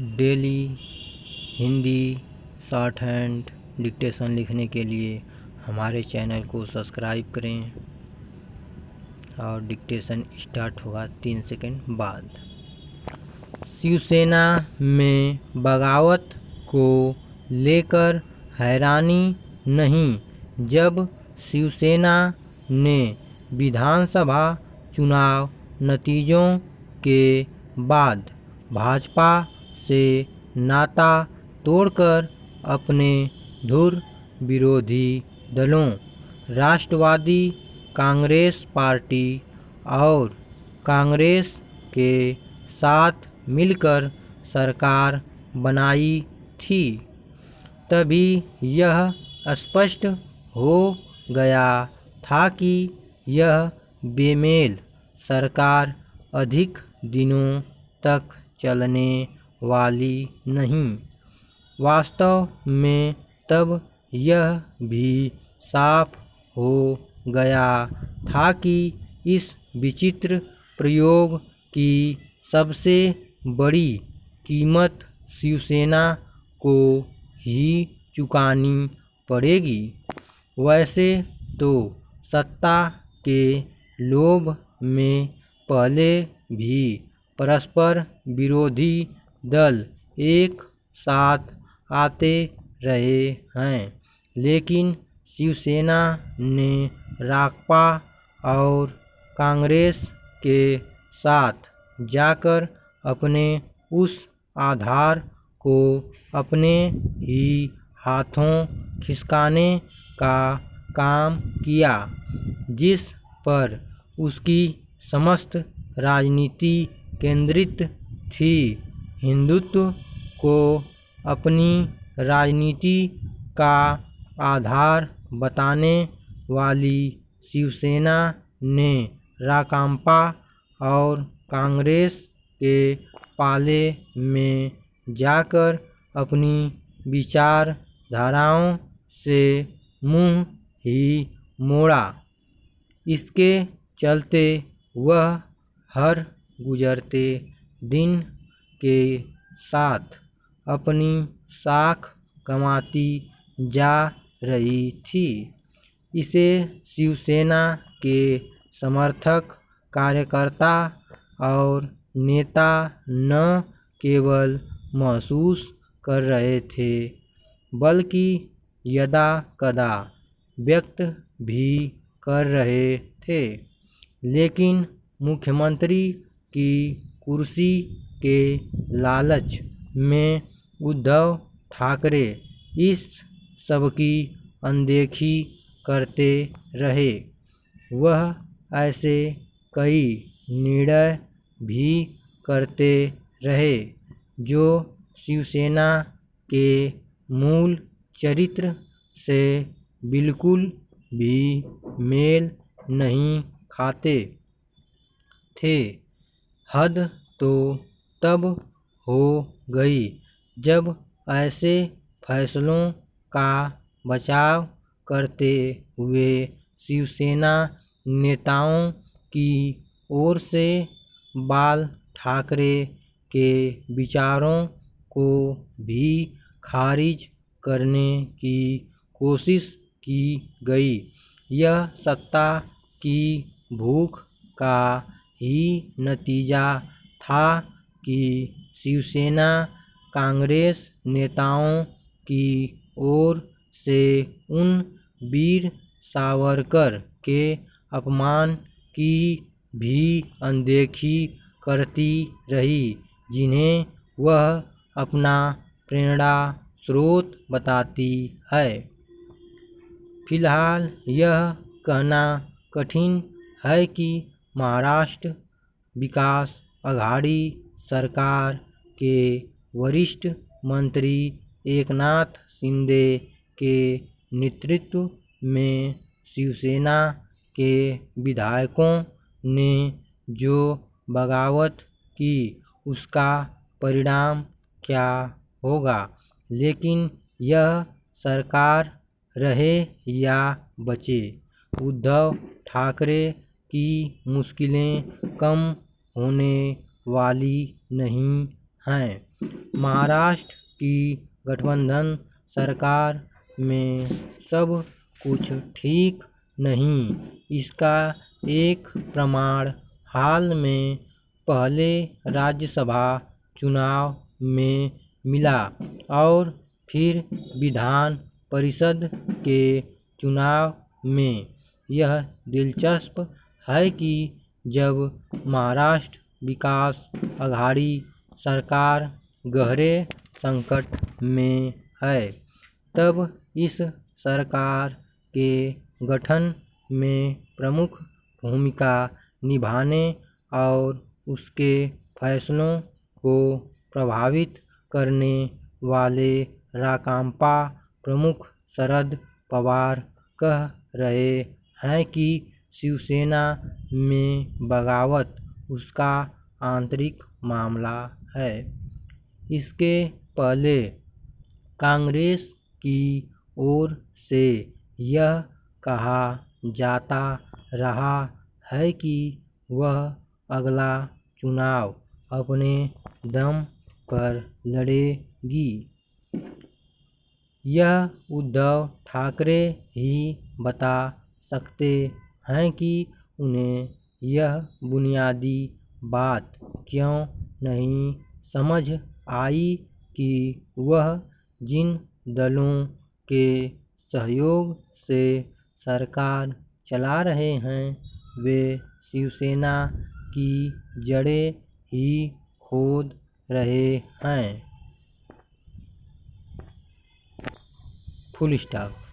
Daily Hindi short hand dictation लिखने के लिए हमारे चैनल को सब्सक्राइब करें और डिक्टेशन स्टार्ट होगा 3 सेकंड बाद। शिवसेना में बगावत को लेकर हैरानी नहीं, जब शिवसेना ने विधानसभा चुनाव नतीजों के बाद भाजपा से नाता तोड़कर अपने धुर विरोधी दलों राष्ट्रवादी कांग्रेस पार्टी और कांग्रेस के साथ मिलकर सरकार बनाई थी, तभी यह स्पष्ट हो गया था कि यह बेमेल सरकार अधिक दिनों तक चलने वाली नहीं। वास्तव में तब यह भी साफ हो गया था कि इस विचित्र प्रयोग की सबसे बड़ी कीमत शिवसेना को ही चुकानी पड़ेगी। वैसे तो सत्ता के लोभ में पहले भी परस्पर विरोधी दल एक साथ आते रहे हैं, लेकिन शिवसेना ने रासपा और कांग्रेस के साथ जाकर अपने उस आधार को अपने ही हाथों खिसकाने का काम किया जिस पर उसकी समस्त राजनीति केंद्रित थी। हिंदुत्व को अपनी राजनीति का आधार बताने वाली शिवसेना ने राकांपा और कांग्रेस के पाले में जाकर अपनी विचारधाराओं से मुंह ही मोड़ा। इसके चलते वह हर गुजरते दिन के साथ अपनी साख कमाती जा रही थी। इसे शिवसेना के समर्थक, कार्यकर्ता और नेता न केवल महसूस कर रहे थे, बल्कि यदा कदा व्यक्त भी कर रहे थे। लेकिन मुख्यमंत्री की कुर्सी के लालच में उद्धव ठाकरे इस सबकी अनदेखी करते रहे। वह ऐसे कई निर्णय भी करते रहे जो शिवसेना के मूल चरित्र से बिल्कुल भी मेल नहीं खाते थे। हद तो तब हो गई जब ऐसे फैसलों का बचाव करते हुए शिवसेना नेताओं की ओर से बाल ठाकरे के विचारों को भी खारिज करने की कोशिश की गई। यह सत्ता की भूख का ही नतीजा था कि शिवसेना कांग्रेस नेताओं की ओर से उन वीर सावरकर के अपमान की भी अनदेखी करती रही, जिन्हें वह अपना प्रेरणा स्रोत बताती है। फिलहाल यह कहना कठिन है कि महाराष्ट्र विकास अघाड़ी सरकार के वरिष्ठ मंत्री एकनाथ शिंदे के नेतृत्व में शिवसेना के विधायकों ने जो बगावत की उसका परिणाम क्या होगा। लेकिन यह सरकार रहे या बचे, उद्धव ठाकरे की मुश्किलें कम होने वाली नहीं हैं। महाराष्ट्र की गठबंधन सरकार में सब कुछ ठीक नहीं। इसका एक प्रमाण हाल में पहले राज्यसभा चुनाव में मिला और फिर विधान परिषद के चुनाव में। यह दिलचस्प है कि जब महाराष्ट्र विकास आघाड़ी सरकार गहरे संकट में है, तब इस सरकार के गठन में प्रमुख भूमिका निभाने और उसके फैसलों को प्रभावित करने वाले राकांपा प्रमुख शरद पवार कह रहे हैं कि शिवसेना में बगावत उसका आंतरिक मामला है। इसके पहले कांग्रेस की ओर से यह कहा जाता रहा है कि वह अगला चुनाव अपने दम पर लड़ेगी। यह उद्धव ठाकरे ही बता सकते हैं कि उन्हें यह बुनियादी बात क्यों नहीं समझ आई कि वह जिन दलों के सहयोग से सरकार चला रहे हैं वे शिवसेना की जड़ें ही खोद रहे हैं। Full stop.